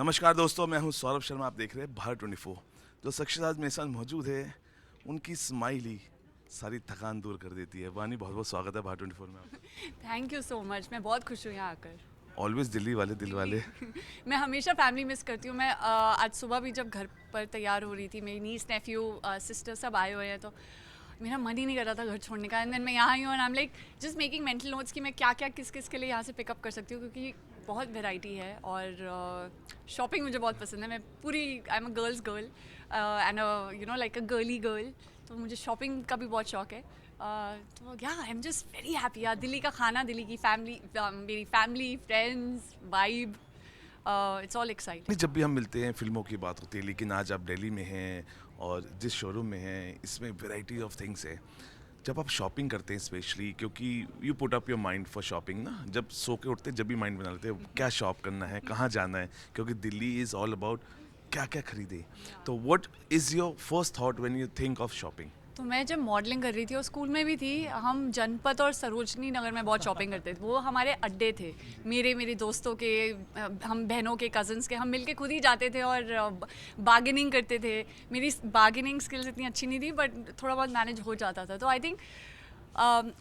नमस्कार दोस्तों, मैं हूं सौरभ शर्मा। आप देख रहे हैं भारत 24। जो शख्स आज मेरे साथ मौजूद है, उनकी स्माइल ही सारी थकान दूर कर देती है। वानी, बहुत बहुत स्वागत है भारत 24 में आपका। Thank you so much. मैं बहुत खुश हूँ यहाँ आकर। ऑलवेज दिल्ली वाले, दिल वाले। मैं हमेशा फैमिली मिस करती हूँ। मैं आज सुबह भी जब घर पर तैयार हो रही थी, मेरी नीस नेफ्यू सिस्टर सब आए हुए हैं, तो मेरा मन ही नहीं कर रहा था घर छोड़ने का। एंड देन मैं यहाँ आई हूँ and I am like just making mental notes कि मैं क्या क्या किस किस के लिए यहाँ से पिकअप कर सकती हूँ, क्योंकि बहुत वैरायटी है और शॉपिंग मुझे बहुत पसंद है। मैं पूरी I am a girls girl and you know like a girly girl, तो मुझे शॉपिंग का भी बहुत शौक है। तो या I am just very happy यार। दिल्ली का खाना, दिल्ली की फैमिली, मेरी family, friends, vibe, it's all exciting. जब भी हम मिलते हैं फिल्मों की बात होती है, लेकिन आज आप दिल्ली में हैं और जिस शोरूम में हैं इसमें वैरायटी ऑफ थिंग्स है। जब आप शॉपिंग करते हैं स्पेशली, क्योंकि you put up your mind for shopping ना, जब सो के उठते हैं जब भी माइंड बना लेते हैं क्या शॉप करना है, कहाँ जाना है, क्योंकि दिल्ली इज़ ऑल अबाउट क्या क्या खरीदे। तो what is your first thought when you think of shopping? तो मैं जब मॉडलिंग कर रही थी और स्कूल में भी थी, हम जनपथ और सरोजनी नगर में बहुत शॉपिंग करते थे। वो हमारे अड्डे थे, मेरे दोस्तों के, हम बहनों के, कज़न्स के। हम मिलके खुद ही जाते थे और बार्गेनिंग करते थे। मेरी बार्गेनिंग स्किल्स इतनी अच्छी नहीं थी, बट थोड़ा बहुत मैनेज हो जाता था। तो आई थिंक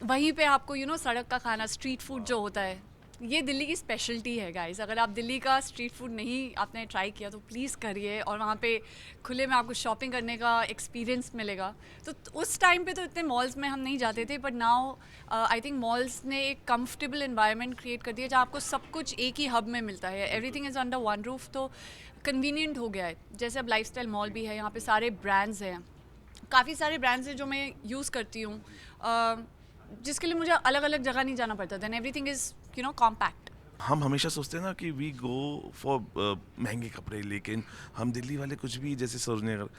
वहीं पे आपको सड़क का खाना, स्ट्रीट फूड जो होता है, ये दिल्ली की स्पेशलिटी है गाइस। अगर आप दिल्ली का स्ट्रीट फूड नहीं आपने ट्राई किया तो प्लीज़ करिए, और वहाँ पे खुले में आपको शॉपिंग करने का एक्सपीरियंस मिलेगा। तो उस टाइम पे तो इतने मॉल्स में हम नहीं जाते थे, but now I think malls ने एक कंफर्टेबल इन्वायरमेंट क्रिएट कर दिया जहाँ आपको सब कुछ एक ही हब में मिलता है। Everything is under one roof, तो कन्वीनियंट हो गया है। जैसे अब लाइफस्टाइल मॉल भी है, यहाँ पे सारे ब्रांड्स हैं, काफ़ी सारे ब्रांड्स हैं जो मैं यूज़ करती हूँ, जिसके लिए मुझे अलग अलग जगह नहीं जाना पड़ता। Then everything is compact. हम हमेशा सोचते हैं ना कि वी गो फॉर महंगे कपड़े, लेकिन हम दिल्ली वाले कुछ भी, जैसे सरोजनी नगर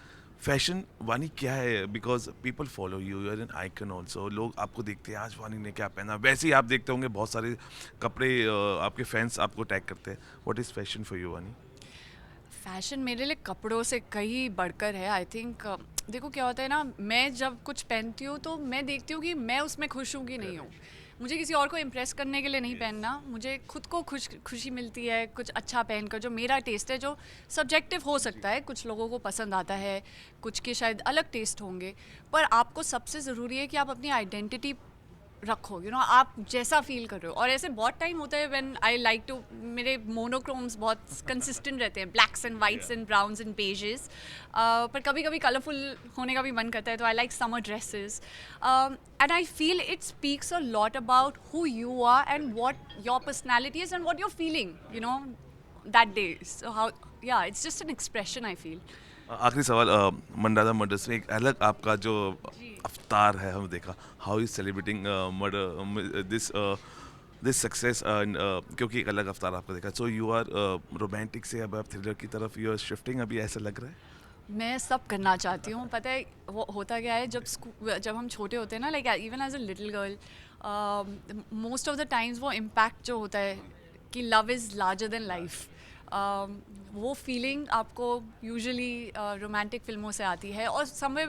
फैशन, वानी क्या है, because people follow you, you are an icon also. लोग आपको देखते हैं आज वानी ने क्या पहना, वैसे ही आप देखते होंगे बहुत सारे कपड़े, आपके फैंस आपको टैग करते हैं। What is fashion for you वानी? फैशन मेरे लिए कपड़ों से कहीं बढ़कर है। आई थिंक देखो क्या होता है ना, मैं जब कुछ पहनती हूँ तो मैं देखती हूँ कि मैं उसमें खुश हूँ कि नहीं हूँ। मुझे किसी और को इम्प्रेस करने के लिए नहीं पहनना, मुझे खुद को खुशी मिलती है कुछ अच्छा पहनकर। जो मेरा टेस्ट है, जो सब्जेक्टिव हो सकता है, कुछ लोगों को पसंद आता है, कुछ के शायद अलग टेस्ट होंगे, पर आपको सबसे ज़रूरी है कि आप अपनी आइडेंटिटी रखो। आप जैसा फील कर रहे हो। और ऐसे बहुत टाइम होता है व्हेन आई लाइक टू, मेरे मोनोक्रोम्स बहुत कंसिस्टेंट रहते हैं, blacks and whites and browns and beiges, पर कभी कभी कलरफुल होने का भी मन करता है। तो I like summer dresses and I feel it speaks a lot about who you are and what your personality is and what you're feeling that day. So how, yeah it's just an expression I feel. आखिरी सवाल, mandala murders में एक अलग आपका जो अवतार है, हम देखा how is celebrating murder this this success, क्योंकि एक अलग अवतार आपका देखा। सो यू आर रोमांटिक से अब आप थ्रिलर की तरफ यू आर शिफ्टिंग, अभी ऐसा लग रहा है? मैं सब करना चाहती हूँ। पता है वो होता क्या है, जब हम छोटे होते हैं ना, like even as a little girl, most of the times वो इम्पैक्ट जो होता है कि love is larger than life, वो फीलिंग आपको यूजुअली रोमांटिक फिल्मों से आती है, और somewhere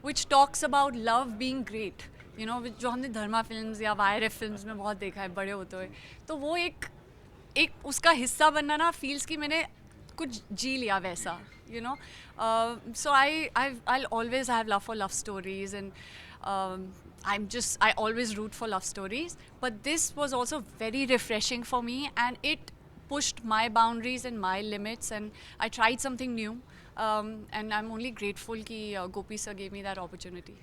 which talks about love being great, जो हमने धर्मा फिल्म्स या वाईआरएफ फिल्म्स में बहुत देखा है बड़े होते हुए। तो वो एक उसका हिस्सा बनना ना, फील्स कि मैंने कुछ जी लिया वैसा, so I'll always have love for love stories, and I always root for love stories, but this was also very refreshing for me, and it pushed my boundaries and my limits, and I tried something new, and I'm only grateful ki Gopi sir gave me that opportunity.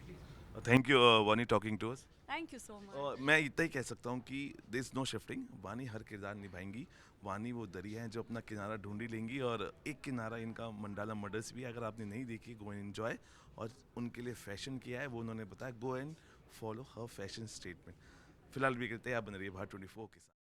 Thank you Vani talking to us. Thank you so much. और मैं इतना ही कह सकता हूँ कि there is no shifting. वानी हर किरदार निभाएंगी। वानी वो दरिया हैं जो अपना किनारा ढूंढ ही लेंगी, और एक किनारा इनका मंडाला मर्डर्स भी है। अगर आपने नहीं देखी, गो एंड एंजॉय। और उनके लिए फैशन किया है वो उन्होंने बताया, go and follow her fashion statement. फिलहाल भी कहते हैं आप बन रही है भारत 24 के साथ।